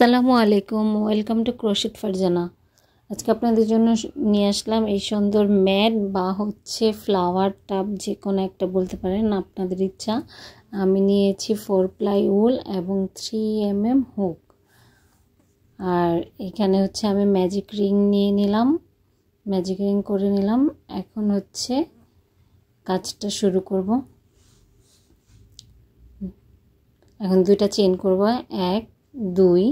আসসালামু আলাইকুম, welcome to crochet Farzana. আজকে আপনাদের জন্য নিয়ে আসলাম এই সুন্দর ম্যাট বা ফ্লাওয়ার টাব, যে কোনো একটা বলতে পারেন, আপনাদের ইচ্ছা। আমি নিয়েছি 4 প্লাই উল এবং 3 mm হুক। আর এখানে আমি ম্যাজিক রিং নিয়ে নিলাম, ম্যাজিক রিং করে নিলাম। এখন কাজটা শুরু করব। এখন দুইটা চেইন করব, 1 2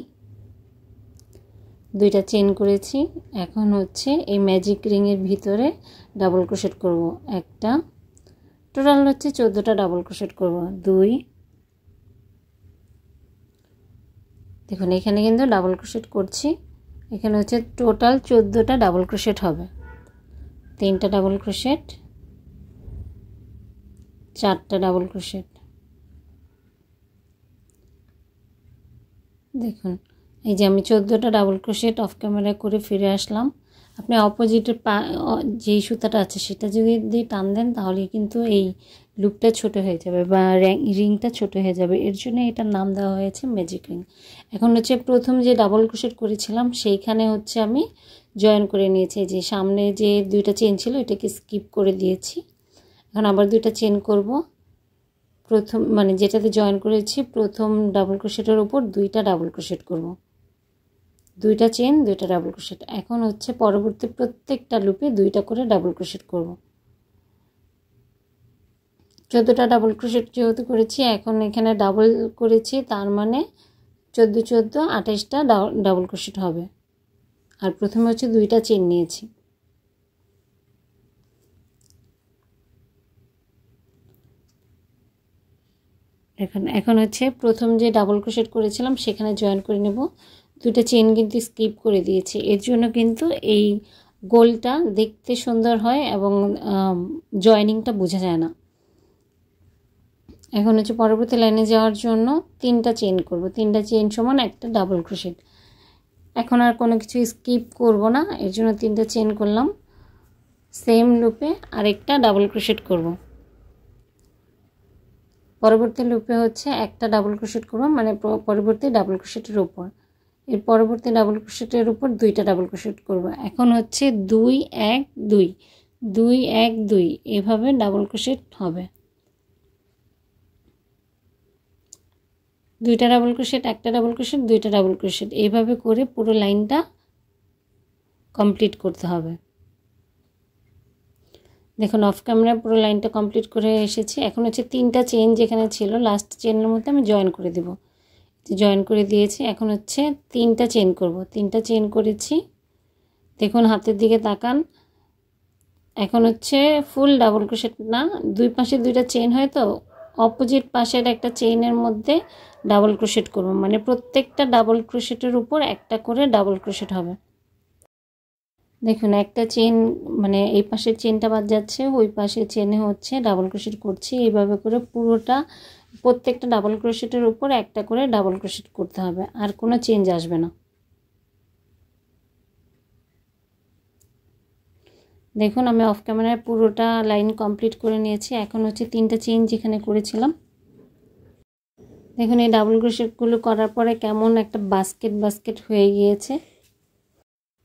দুইটা চেইন করেছি। এখন এই ম্যাজিক রিং এর ভিতরে ডাবল ক্রোশেট করব। একটা, টোটাল 14টা ডাবল ক্রোশেট করব। 2, দেখুন এখানে কিন্তু ডাবল ক্রোশেট করছি। এখানে টোটাল 14টা ডাবল ক্রোশেট হবে। 3টা ডাবল ক্রোশেট, 4টা ডাবল ক্রোশেট। দেখুন এই যে আমি 14টা ডাবল ক্রোশেট অফ ক্যামেরা করে ফিরে আসলাম। আপনি অপোজিটের যেই সুতাটা আছে সেটা যদি টান দেন তাহলে কিন্তু এই লুপটা ছোট হয়ে যাবে বা রিংটা ছোট হয়ে যাবে। এর জন্য এটার নাম দেওয়া হয়েছে ম্যাজিক রিং। এখন প্রথম যে ডাবল ক্রোশেট করেছিলাম সেইখানে আমি জয়েন করে নিয়েছি। যে সামনে যে দুইটা চেন ছিল এটাকে স্কিপ করে দিয়েছি। এখন আবার দুইটা চেন করব। প্রথম যেটাতে জয়েন করেছি প্রথম ডাবল ক্রোশেটের উপর 2টা ডাবল ক্রোশেট করব। 2টা চেন, 2টা ডাবল ক্রোশেট। এখন পরবর্তী প্রত্যেকটা লুপে 2টা করে ডাবল ক্রোশেট করব। 14টা ডাবল ক্রোশেট যেহেতু করেছি, এখন এখানে ডাবল করেছি, তার মানে 14 14 28টা ডাবল ক্রোশেট হবে। আর প্রথমে 2টা চেন নিয়েছি। এখন প্রথম যে ডাবল ক্রোশেট করেছিলাম সেখানে জয়েন করে নেব। 2টা চেন কিন্তু স্কিপ করে দিয়েছি। এর জন্য কিন্তু এই গোলটা দেখতে সুন্দর হয় এবং জয়েনিংটা বোঝা যায় না। এখন পরবর্তী লাইনে যাওয়ার জন্য 3টা চেন করব। 3টা চেন সমান একটা ডাবল ক্রোশেট। এখন আর কোনো কিছু স্কিপ করব না, এর জন্য 3টা চেন করলাম। সেম লুপে আরেকটা ডাবল ক্রোশেট করব। পরবর্তী লুপে একটা ডাবল ক্রোশেট করব, পরবর্তী ডাবল ক্রোশেটের উপর। এর পরবর্তী ডাবল ক্রোশেটের উপর 2টা ডাবল ক্রোশেট করব। এখন 2 1 2 2 1 2 এভাবে ডাবল ক্রোশেট হবে। 2টা ডাবল ক্রোশেট, একটা ডাবল ক্রোশেট, 2টা ডাবল ক্রোশেট, এইভাবে করে পুরো লাইনটা কমপ্লিট করতে হবে। দেখুন অফ ক্যামেরা পুরো লাইনটা কমপ্লিট করে এসেছি। এখন 3টা চেন যেখানে ছিল লাস্ট চেনের মধ্যে আমি জয়েন করে দেব। জয়েন করে দিয়েছি। এখন 3টা চেন করব। 3টা চেন করেছি। দেখুন হাতের দিকে তাকান। এখন ফুল ডাবল ক্রোশেট না, দুই পাশে 2টা চেন হয়, তো অপোজিট পাশের একটা চেইনের মধ্যে ডাবল ক্রোশেট করব। প্রত্যেকটা ডাবল ক্রোশেটের উপর একটা করে ডাবল ক্রোশেট হবে। দেখুন একটা চেন এই পাশের চেনটা বাদ যাচ্ছে, ওই পাশের চেনে ডাবল ক্রোশেট করছি। এইভাবে করে পুরোটা প্রত্যেকটা ডাবল ক্রোশেটের উপর একটা করে ডাবল ক্রোশেট করতে হবে, আর কোনো চেঞ্জ আসবে না। দেখুন আমি অফ ক্যামেরায় পুরোটা লাইন কমপ্লিট করে নিয়েছি। এখন 3টা চেন যেখানে করেছিলাম, দেখুন এই ডাবল ক্রোশেটগুলো করার পরে কেমন একটা বাস্কেট হয়ে গিয়েছে।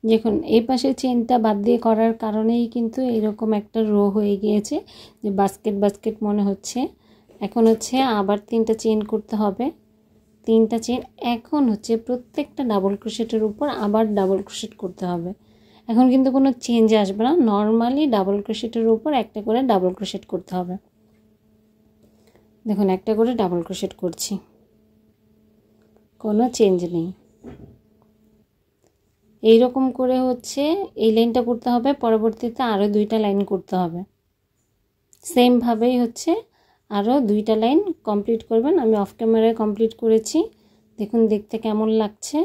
দেখুন এই পাশে চেনটা বাদ দিয়ে করার কারণেই কিন্তু এরকম একটা রো হয়ে গিয়েছে, যে বাস্কেট মনে হচ্ছে। এখন আবার 3টা চেন করতে হবে। 3টা চেন। এখন প্রত্যেকটা ডাবল ক্রোশেটের উপর আবার ডাবল ক্রোশেট করতে হবে। এখন কিন্তু কোনো চেঞ্জ আসবে না, নর্মালি ডাবল ক্রোশেটের উপর একটা করে ডাবল ক্রোশেট করতে হবে। দেখুন একটা করে ডাবল ক্রোশেট করছি, কোনো চেঞ্জ নেই। এই রকম করে এই লাইনটা করতে হবে। পরবর্তীতে আরও 2টা লাইন করতে হবে। সেম ভাবেই আরও 2টা লাইন কমপ্লিট করবেন। আমি অফ ক্যামেরায় কমপ্লিট করেছি। দেখুন দেখতে কেমন লাগছে।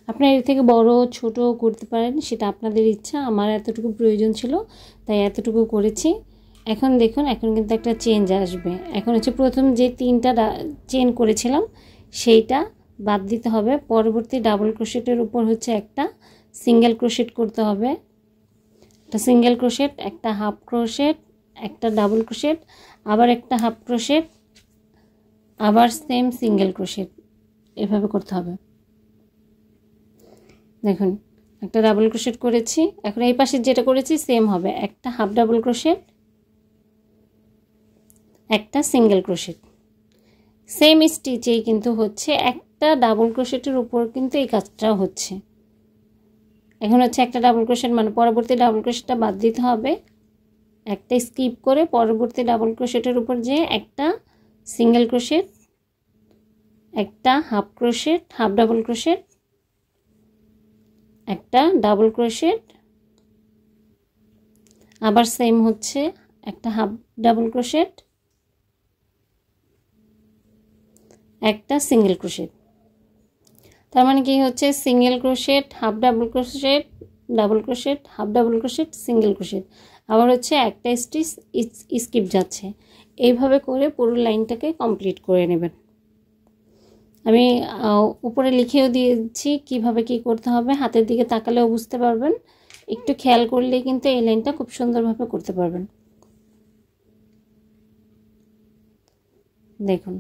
আপনারা এর থেকে বড় ছোট করতে পারেন, সেটা আপনাদের ইচ্ছা। আমার এতটুকু প্রয়োজন ছিল তাই এতটুকু করেছি। এখন দেখুন এখন কিন্তু একটা চেঞ্জ আসবে। এখন প্রথম যে 3টা চেন করেছিলাম সেইটা বাদ দিতে হবে। পরবর্তী ডাবল ক্রোশেটের উপর একটা সিঙ্গেল ক্রোশেট করতে হবে। একটা সিঙ্গেল ক্রোশেট, একটা হাফ ক্রোশেট, একটা ডাবল ক্রোশেট, আবার একটা হাফ ক্রোশেট, আবার সেম সিঙ্গেল ক্রোশেট, এভাবে করতে হবে। দেখুন একটা ডাবল ক্রোশেট করেছি। এখন এই পাশে যেটা করেছি সেম হবে, একটা হাফ ডাবল ক্রোশেট, একটা সিঙ্গেল ক্রোশেট, সেম স্টিচেই কিন্তু হচ্ছে, একটা ডাবল ক্রোশেটের উপর কিন্তু এই কাজটা হচ্ছে। এখন হচ্ছে একটা ডাবল ক্রোশেট মানে পরবর্তী ডাবল ক্রোশেটটা বাদ দিতে হবে, একটা স্কিপ করে পরবর্তী ডাবল ক্রোশেটের উপর যে একটা সিঙ্গেল ক্রোশেট, একটা half crochet, half double crochet, একটা ডাবল ক্রোশেট, আবার সেম হচ্ছে একটা হাফ ডাবল ক্রোশেট, একটা সিঙ্গেল ক্রোশেট। তার মানে কি হচ্ছে single crochet, half double crochet, double crochet, half double crochet, single crochet, আবার হচ্ছে একটা স্টিচ স্কিপ যাচ্ছে। এইভাবে করে পুরো লাইনটাকে কমপ্লিট করে নেবেন। আমি উপরে লিখেও দিয়েছি কিভাবে কি করতে হবে, হাতের দিকে তাকালেও বুঝতে পারবেন, একটু খেয়াল করলেই কিন্তু এই লাইনটা খুব সুন্দরভাবে করতে পারবেন। দেখুন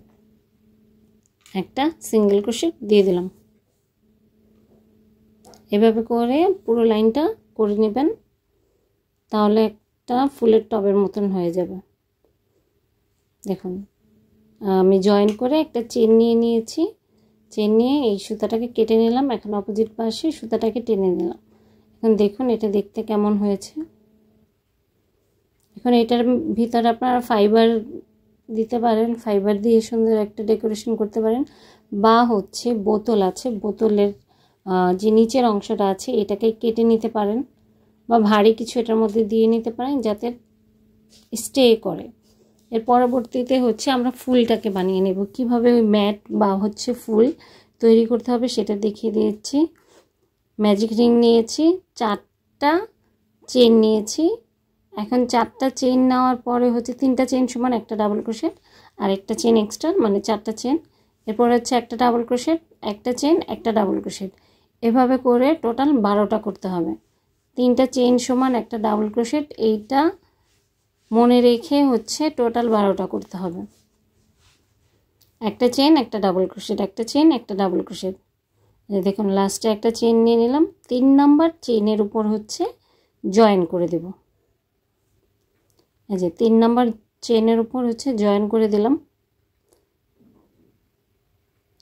একটা সিঙ্গেল ক্রোশেট দিয়ে দিলাম, এভাবে করে পুরো লাইনটা করে নেবেন, তাহলে একটা ফুলের টবের মতন হয়ে যাবে। দেখুন আমি জয়েন করে একটা চেন নিয়ে নিয়েছি, চেন নিয়ে এই সুতাটাকে কেটে নিলাম, এখন অপোজিট পাশে সুতাটাকে টেনে নিলাম। এখন দেখুন এটা দেখতে কেমন হয়েছে। এখন এটার ভিতরে আপনারা ফাইবার দিতে পারেন, ফাইবার দিয়ে সুন্দর একটা ডেকোরেশন করতে পারেন, বা হচ্ছে বোতল আছে, বোতলের যে নিচের অংশটা আছে এটাকে কেটে নিতে পারেন, বা ভারী কিছু এটার মধ্যে দিয়ে নিতে পারেন যাতে স্টে করে। এর পরবর্তীতে হচ্ছে আমরা ফুলটাকে বানিয়ে নেব, কিভাবে ওই ম্যাট বা হচ্ছে ফুল তৈরি করতে হবে সেটা দেখিয়ে দিয়েছি। ম্যাজিক রিং নিয়েছি, 4টা চেন নিয়েছি। এখন 4টা চেন নেওয়ার পরে হচ্ছে 3টা চেন সমান একটা ডাবল ক্রোশেট আর একটা চেন এক্সট্রা, মানে 4টা চেন। এরপর হচ্ছে একটা ডাবল ক্রোশেট, একটা চেন, একটা ডাবল ক্রোশেট, এভাবে করে টোটাল 12টা করতে হবে। 3টা চেন সমান একটা ডাবল ক্রোশেট, এইটা মনে রেখে হচ্ছে টোটাল 12টা করতে হবে। একটা চেন, একটা ডাবল ক্রোশেট, একটা চেন, একটা ডাবল ক্রোশেট। দেখুন লাস্টে একটা চেন নিয়ে নিলাম, 3 নাম্বার চেনের উপর হচ্ছে জয়েন করে দেব। এই যে 3 নাম্বার চেনের উপর হচ্ছে জয়েন করে দিলাম,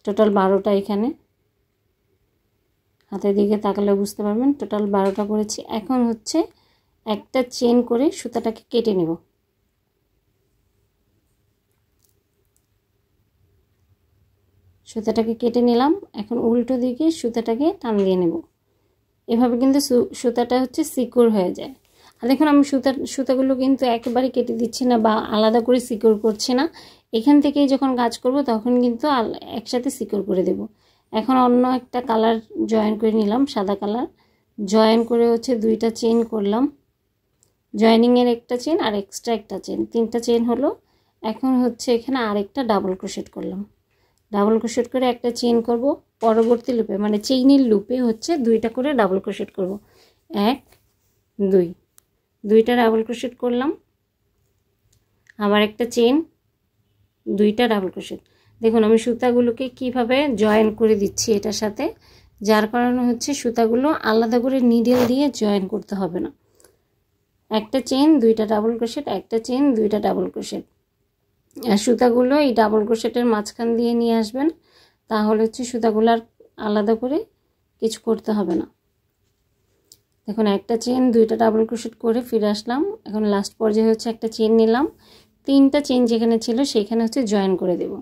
টোটাল 12টা। এখানে হাতের দিকে তাকালে বুঝতে পারবেন টোটাল 12টা করেছি। এখন হচ্ছে একটা চেন করে সুতাটাকে কেটে নেব। সুতাটাকে কেটে নিলাম, এখন উল্টো দিকে সুতাটাকে টান দিয়ে নেব। এভাবে কিন্তু সুতাটা হচ্ছে সিকিউর হয়ে যায়। আর দেখুন আমি সুতাগুলো কিন্তু একেবারে কেটে দিচ্ছি না বা আলাদা করে সিকিউর করছি না, এখান থেকেই যখন কাজ করব তখন কিন্তু একসাথে সিকিউর করে দেব। এখন অন্য একটা কালার জয়েন করে নিলাম, সাদা কালার জয়েন করে হচ্ছে 2টা চেন করলাম, জয়েনিংয়ের একটা চেন আর এক্সট্রা একটা চেন, 3টা চেন হলো। এখন হচ্ছে এখানে আরেকটা ডাবল ক্রোশেট করলাম, ডাবল ক্রোশেট করে একটা চেন করব, পরবর্তী লুপে মানে চেইনের লুপে হচ্ছে 2টা করে ডাবল ক্রোশেট করব, 1 2, 2টা ডাবল ক্রোশেট করলাম, আবার একটা চেন, 2টা ডাবল ক্রোশেট। দেখুন আমি সুতাগুলোকে কিভাবে জয়েন করে দিচ্ছি এটার সাথে, যার কারণে হচ্ছে সুতাগুলো আলাদা করে নিডেল দিয়ে জয়েন করতে হবে না। একটা চেন, 2টা ডাবল ক্রোশেট, একটা চেন, 2টা ডাবল ক্রোশেট, আর সুতাগুলো এই ডাবল ক্রোশেটের মাঝখান দিয়ে নিয়ে আসবেন, তাহলে হচ্ছে সুতাগুলো আর আলাদা করে কিছু করতে হবে না। দেখুন একটা চেন, 2টা ডাবল ক্রোশেট করে ফিরে আসলাম। এখন লাস্ট পর্যায়ে হচ্ছে একটা চেন নিলাম, 3টা চেন যেখানে ছিল সেখানে হচ্ছে জয়েন করে দেব।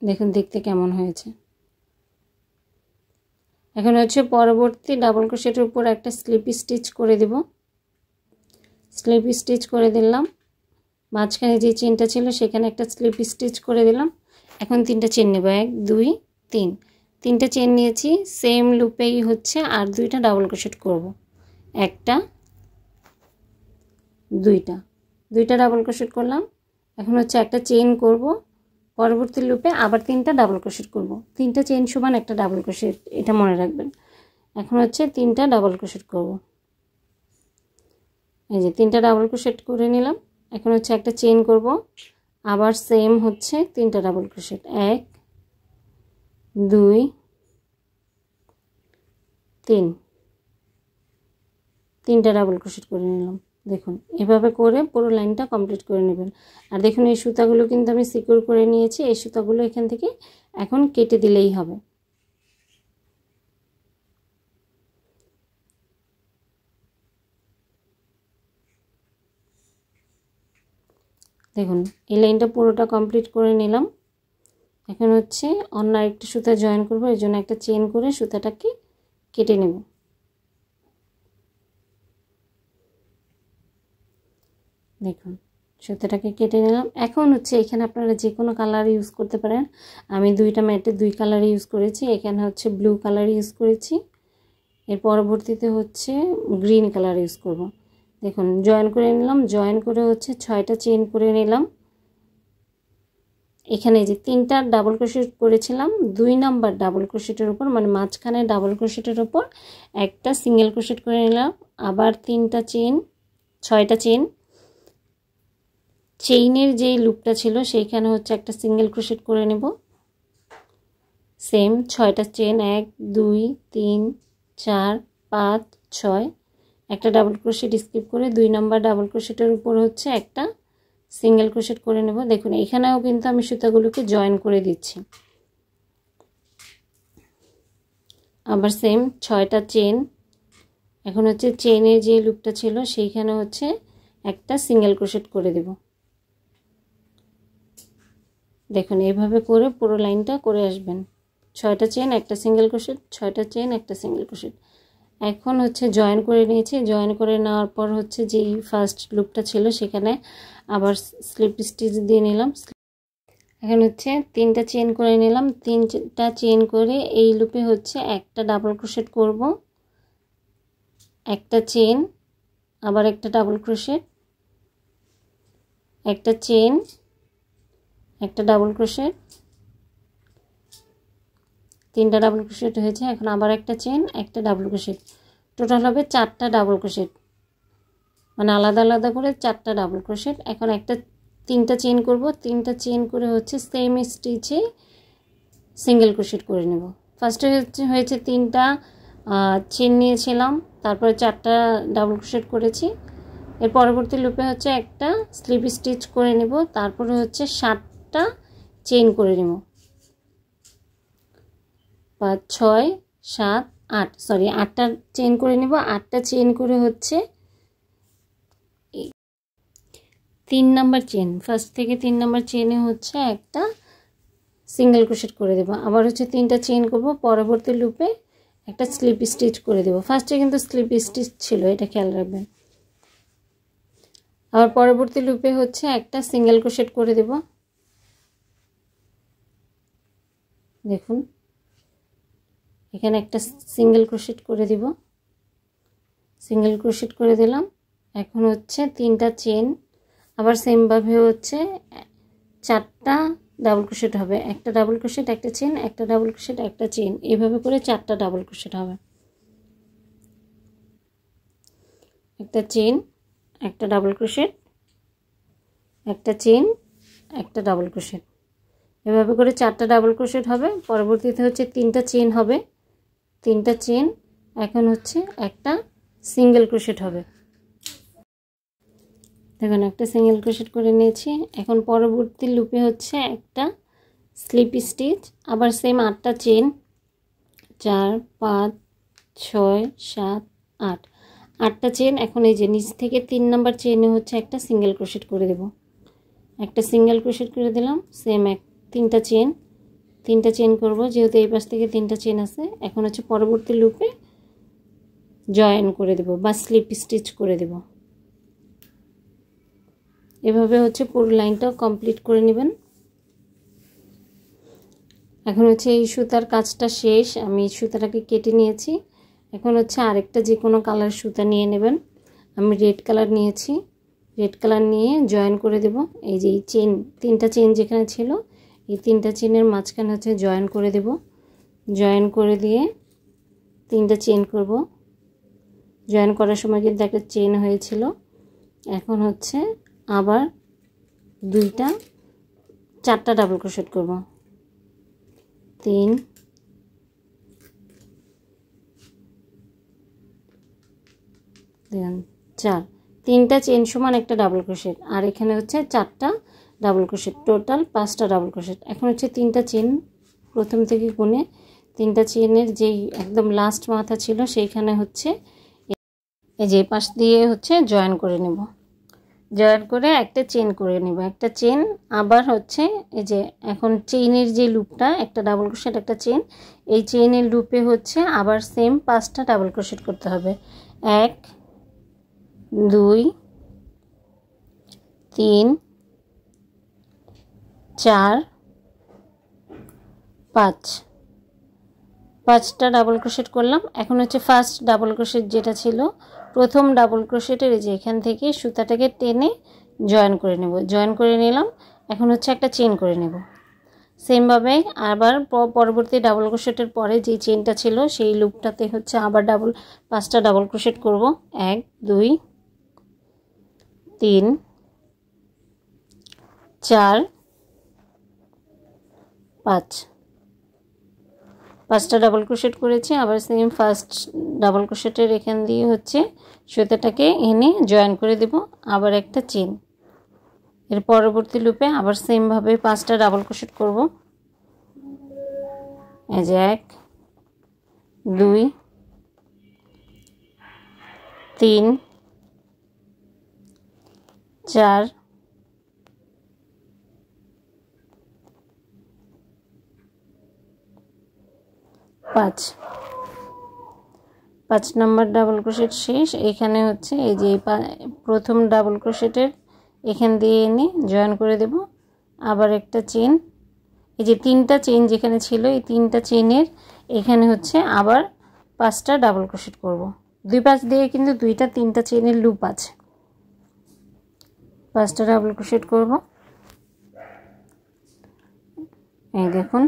দেখুন দেখতে কেমন হয়েছে। এখন হচ্ছে পরবর্তী ডাবল ক্রোশেটের উপর একটা স্লিপ স্টিচ করে দেব, স্লিপ স্টিচ করে দিলাম, মাঝখানে যে চেনটা ছিল সেখানে একটা স্লিপ স্টিচ করে দিলাম। এখন 3টা চেন নেব, 1 2 3, 3টা চেন নিয়েছি, সেম লুপেই হচ্ছে আর 2টা ডাবল ক্রোশেট করব, একটা 2টা ডাবল ক্রোশেট করলাম। এখন হচ্ছে একটা চেন করব, পরবর্তী লুপে আবার 3টা ডাবল ক্রোশেট করব, 3টা চেন সমান একটা ডাবল ক্রোশেট, এটা মনে রাখবেন। এখন হচ্ছে 3টা ডাবল ক্রোশেট করব, এই যে 3টা ডাবল ক্রোশেট করে নিলাম। এখন হচ্ছে একটা চেন করব, আবার সেম হচ্ছে 3টা ডাবল ক্রোশেট, 1 2 তিনটা ডাবল ক্রোশেট করে নিলাম। দেখুন এভাবে করে পুরো লাইনটা কমপ্লিট করে নেবেন। আর দেখুন এই সুতাগুলো কিন্তু আমি সিকিউর করে নিয়েছি। এই সুতাগুলো এখান থেকে এখন কেটে দিলেই হবে। দেখুন এই লাইনটা পুরোটা কমপ্লিট করে নিলাম। এখন হচ্ছে অন্য আরেকটা সুতা জয়েন করব, এর জন্য একটা চেন করে সুতাটাকে কেটে নেব। দেখুন সুতাটাকে কেটে নিলাম। এখন হচ্ছে এখানে আপনারা যে কোনো কালার ইউজ করতে পারেন। আমি দুইটা ম্যাটে দুই কালার ইউজ করেছি। এখানে হচ্ছে ব্লু কালার ইউজ করেছি, এর পরবর্তীতে হচ্ছে গ্রিন কালার ইউজ করব। দেখুন জয়েন করে নিলাম, জয়েন করে হচ্ছে 6টা চেন করে নিলাম। এখানে যে 3টা ডাবল ক্রোশেট করেছিলাম 2 নাম্বার ডাবল ক্রোশেটের উপর, মানে মাঝখানে ডাবল ক্রোশেটের উপর একটা সিঙ্গেল ক্রোশেট করে নিলাম। আবার 3টা চেন, 6টা চেন। চেইনের যে লুপটা ছিল সেইখানে হচ্ছে একটা সিঙ্গেল ক্রোশেট করে নেব। সেম 6টা চেন, 1 2 3 4 5 6, একটা ডাবল ক্রোশেট স্কিপ করে 2 নাম্বার ডাবল ক্রোশেটের উপর হচ্ছে একটা সিঙ্গেল ক্রোশেট করে নেব। দেখুন এখানেও কিন্তু আমি সুতাগুলোকে জয়েন করে দিচ্ছি। আবার সেম 6টা চেন। এখন হচ্ছে চেনের যে লুপটা ছিল সেইখানে হচ্ছে একটা সিঙ্গেল ক্রোশেট করে দেব। দেখুন এইভাবে করে পুরো লাইনটা করে আসবেন। 6টা চেন, একটা সিঙ্গেল ক্রোশেট, 6টা চেন, একটা সিঙ্গেল ক্রোশেট। এখন হচ্ছে জয়েন করে নিয়েছি। জয়েন করে নেওয়ার পর হচ্ছে যেই ফার্স্ট লুপটা ছিল সেখানে আবার স্লিপ স্টিচ দিয়ে নিলাম। এখন হচ্ছে 3টা চেন করে নিলাম। 3টা চেন করে এই লুপে হচ্ছে একটা ডাবল ক্রোশেট করব, একটা চেন, আবার একটা ডাবল ক্রোশেট, একটা চেন, একটা ডাবল ক্রোশেট, 3টা ডাবল ক্রোশেট হয়েছে। এখন আবার একটা চেন, একটা ডাবল ক্রোশেট, টোটাল হবে 4টা ডাবল ক্রোশেট, মানে আলাদা আলাদা করে 4টা ডাবল ক্রোশেট। এখন একটা 3টা চেন করব, 3টা চেন করে হচ্ছে সেম স্টিচে সিঙ্গেল ক্রোশেট করে নেব। ফার্স্টে হয়েছে 3টা চেন নিয়েছিলাম, তারপরে 4টা ডাবল ক্রোশেট করেছি। এর পরবর্তী লুপে হচ্ছে একটা স্লিপ স্টিচ করে নেব, তারপরে হচ্ছে 7টা চেন করে নেব। 5 6 7 8, সরি 8টা চেন করে নেব। 8টা চেন করে হচ্ছে 3 নাম্বার চেন, ফার্স্ট থেকে 3 নাম্বার চেনে হচ্ছে একটা সিঙ্গেল ক্রোশেট করে দেব। আবার হচ্ছে 3টা চেন করব, পরবর্তী লুপে একটা স্লিপ স্টিচ করে দেব। ফার্স্টে কিন্তু স্লিপ স্টিচ ছিল, এটা খেয়াল রাখবেন। আবার পরবর্তী লুপে হচ্ছে একটা সিঙ্গেল ক্রোশেট করে দেব। দেখুন এখানে একটা সিঙ্গেল ক্রোশেট করে দিব, সিঙ্গেল ক্রোশেট করে দিলাম। এখন হচ্ছে 3টা চেন, আবার সেমভাবে হচ্ছে 4টা ডাবল ক্রোশেট হবে, একটা ডাবল ক্রোশেট, একটা চেন, একটা ডাবল ক্রোশেট, একটা চেন, এইভাবে করে 4টা ডাবল ক্রোশেট হবে। একটা চেন, একটা ডাবল ক্রোশেট, একটা চেন, একটা ডাবল ক্রোশেট, এভাবে করে 4টা ডাবল ক্রোশেট হবে। পরবর্তীতে হচ্ছে 3টা চেন হবে, 3টা চেন, এখন হচ্ছে একটা সিঙ্গেল ক্রোশেট হবে। দেখুন একটা সিঙ্গেল ক্রোশেট করে নিয়েছি। এখন পরবর্তী লুপে হচ্ছে একটা স্লিপ স্টিচ, আবার সেম 8টা চেন, 4 5 6 7 8, 8টা চেন। এখন এই যে নিচ থেকে 3 নাম্বার চেনে হচ্ছে একটা সিঙ্গেল ক্রোশেট করে দেব, একটা সিঙ্গেল ক্রোশেট করে দিলাম। সেম 3টা চেন, 3টা চেন করব, যেহেতু এই পাশ থেকে 3টা চেন আছে। এখন হচ্ছে পরবর্তী লুপে জয়েন করে দেব বা স্লিপ স্টিচ করে দেব। এভাবে হচ্ছে পুরো লাইনটা কমপ্লিট করে নেবেন। এখন হচ্ছে এই সুতার কাজটা শেষ, আমি সুতাটাকে কেটে নিয়েছি। এখন হচ্ছে আরেকটা যে কোনো কালার সুতা নিয়ে নেবেন। আমি রেড কালার নিয়েছি, রেড কালার নিয়ে জয়েন করে দেব। এই যে এই চেন, 3টা চেন যেখানে ছিল এই 3টা চেনের মাঝখানে হচ্ছে জয়েন করে দেব। জয়েন করে দিয়ে 3টা চেন করব। জয়েন করার সময় কিন্তু একটা চেন হয়েছিল। এখন হচ্ছে আবার 4টা ডাবল ক্রোশেট করব, 3 দেখুন 4, 3টা চেন সমান একটা ডাবল ক্রোশেট, আর এখানে হচ্ছে 4টা ডাবল ক্রোশেট, টোটাল 5টা ডাবল ক্রোশেট। এখন হচ্ছে 3টা চেন প্রথম থেকে গুনে 3টা চেনের যেই একদম লাস্ট মাথা ছিল সেইখানে হচ্ছে এই যে পাশ দিয়ে হচ্ছে জয়েন করে নেব, জয়েন করে একটা চেন করে নেব, একটা চেন। আবার হচ্ছে এই যে এখন চেইনের যে লুপটা, একটা ডাবল ক্রোশেট একটা চেন, এই চেইনের লুপে হচ্ছে আবার সেম 5টা ডাবল ক্রোশেট করতে হবে। 1 2 3 4 5, 5টা ডাবল ক্রোশেট করলাম। এখন হচ্ছে ফার্স্ট ডাবল ক্রোশেট যেটা ছিল, প্রথম ডাবল ক্রোশেটের এই যে এখান থেকে সুতাটাকে টেনে জয়েন করে নেব, জয়েন করে নিলাম। এখন হচ্ছে একটা চেন করে নেব সেমভাবে। আবার পরবর্তী ডাবল ক্রোশেটের পরে যে চেনটা ছিল সেই লুপটাতে হচ্ছে আবার 5টা ডাবল ক্রোশেট করব। 1 2 3 4 5, 5টা ডাবল ক্রোশেট করেছি। আবার সেম ফার্স্ট ডাবল ক্রোশেটের এখান দিয়ে হচ্ছে সুতাটাকে এনে জয়েন করে দেব, আবার একটা চেন। এর পরবর্তী লুপে আবার সেমভাবে 5টা ডাবল ক্রোশেট করব। এই যে 1 2 3 4 5, 5 নম্বর ডাবল ক্রোশেট শেষ। এখানে হচ্ছে এই যে প্রথম ডাবল ক্রোশেটের এখান দিয়ে এনে জয়েন করে দেব, আবার একটা চেন। এই যে 3টা চেন যেখানে ছিল এই 3টা চেনের এখানে হচ্ছে আবার 5টা ডাবল ক্রোশেট করব। দুই পাশ দিয়ে কিন্তু 2টা 3টা চেনের লুপ আছে। 5টা ডাবল ক্রোশেট করব। এই দেখুন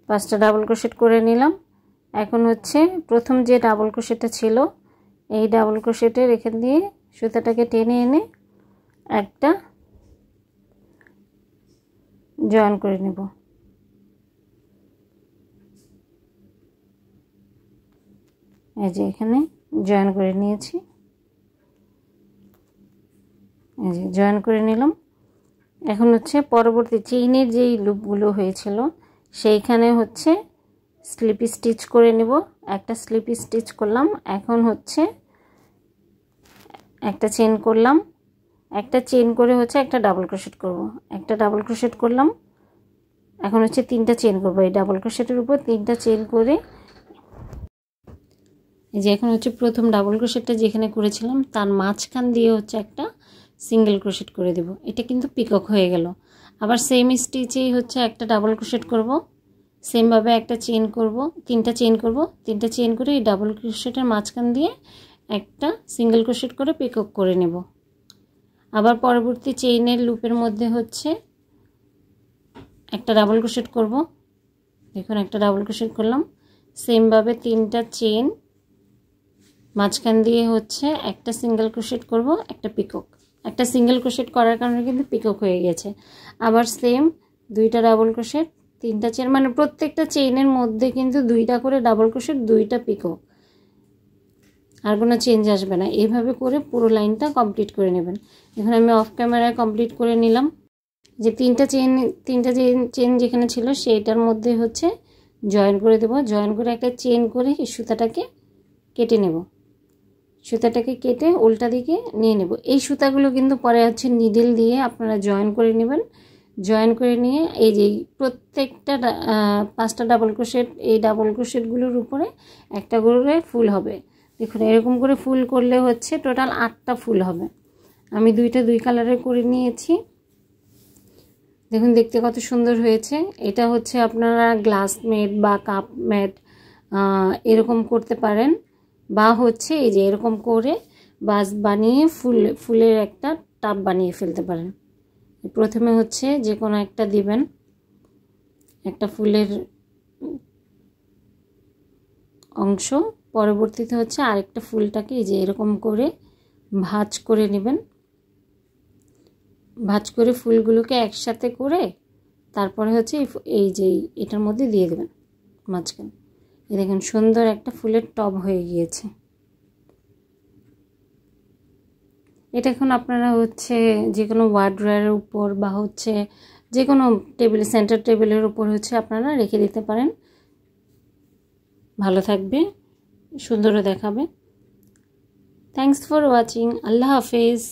5টা ডাবল ক্রোশেট করে নিলাম। এখন হচ্ছে প্রথম যে ডাবল ক্রোশেটটা ছিল এই ডাবল ক্রোশেটের এখান দিয়ে সুতাটাকে টেনে এনে একটা জয়েন করে নেব। এই যে এখানে জয়েন করে নিয়েছি, এই যে জয়েন করে নিলাম। এখন হচ্ছে পরবর্তী চেইনের যেই লুপগুলো হয়েছিল সেইখানে হচ্ছে স্লিপ স্টিচ করে নেব। একটা স্লিপ স্টিচ করলাম। এখন হচ্ছে একটা চেন করলাম, একটা চেন করে হচ্ছে একটা ডাবল ক্রোশেট করব, একটা ডাবল ক্রোশেট করলাম। এখন হচ্ছে 3টা চেন করব, এই ডাবল ক্রোশেটের উপর 3টা চেন করে এই যে এখন হচ্ছে প্রথম ডাবল ক্রোশেটটা যেখানে করেছিলাম তার মাঝখান দিয়ে হচ্ছে একটা সিঙ্গেল ক্রোশেট করে দেব। এটা কিন্তু পিকক হয়ে গেল। আবার সেম স্টিচেই হচ্ছে একটা ডাবল ক্রোশেট করব, সেমভাবে একটা চেন করব, 3টা চেন করব, 3টা চেন করে এই ডাবল ক্রোশেটের মাঝখান দিয়ে একটা সিঙ্গেল ক্রোশেট করে পিকক করে নেব। আবার পরবর্তী চেইনের লুপের মধ্যে হচ্ছে একটা ডাবল ক্রোশেট করব। দেখুন একটা ডাবল ক্রোশেট করলাম, সেমভাবে 3টা চেন, মাঝখান দিয়ে হচ্ছে একটা সিঙ্গেল ক্রোশেট করব, একটা পিকক। একটা সিঙ্গেল ক্রোশেট করার কারণে কিন্তু পিকক হয়ে গেছে। আবার সেম 2টা ডাবল ক্রোশেট, 3টা চেন, মানে প্রত্যেকটা চেইনের মধ্যে কিন্তু 2টা করে ডাবল ক্রোশেট, 2টা পিকক, আর কোনো চেঞ্জ আসবে না। এইভাবে করে পুরো লাইনটা কমপ্লিট করে নেবেন। এখন আমি অফ ক্যামেরায় কমপ্লিট করে নিলাম। যে 3টা চেন যেখানে ছিল সেইটার মধ্যে হচ্ছে জয়েন করে দেব, জয়েন করে একটা চেন করে এই সুতাটাকে কেটে নেব, সুতাটাকে কেটে উল্টা দিকে নিয়ে নেব। এই সুতাগুলো কিন্তু পরে হচ্ছে নিডল দিয়ে আপনারা জয়েন করে নেবেন। জয়েন করে নিয়ে এই যে প্রত্যেকটা 5টা ডাবল ক্রোশেট, এই ডাবল ক্রোশেটগুলোর উপরে একটা করে ফুল হবে। দেখুন এরকম করে ফুল করলে হচ্ছে টোটাল 8টা ফুল হবে। আমি 2টা 2 কালারের করে নিয়েছি। দেখুন দেখতে কত সুন্দর হয়েছে। এটা হচ্ছে আপনারা গ্লাস ম্যাট বা কাপ ম্যাট এরকম করতে পারেন, বা হচ্ছে এই যে এরকম করে বাস বানিয়ে ফুলের একটা টাব বানিয়ে ফেলতে পারেন। প্রথমে হচ্ছে যে কোনো একটা দিবেন, একটা ফুলের অংশ, পরবর্তীতে হচ্ছে আরেকটা ফুলটাকে এই যে এরকম করে ভাঁজ করে নেবেন। ভাঁজ করে ফুলগুলোকে একসাথে করে তারপরে হচ্ছে এই যে এটার মধ্যে দিয়ে দেবেন মাঝখানে। এই দেখুন সুন্দর একটা ফুলের টব হয়ে গিয়েছে। এটা এখন আপনারা হচ্ছে যে কোনো ওয়ার্ড্রয়ারের উপর বা হচ্ছে যে কোনো টেবিল, সেন্টার টেবিলের উপর হচ্ছে আপনারা রেখে দিতে পারেন, ভালো থাকবে, সুন্দরও দেখাবে। Thanks for watching. আল্লাহ হাফেজ।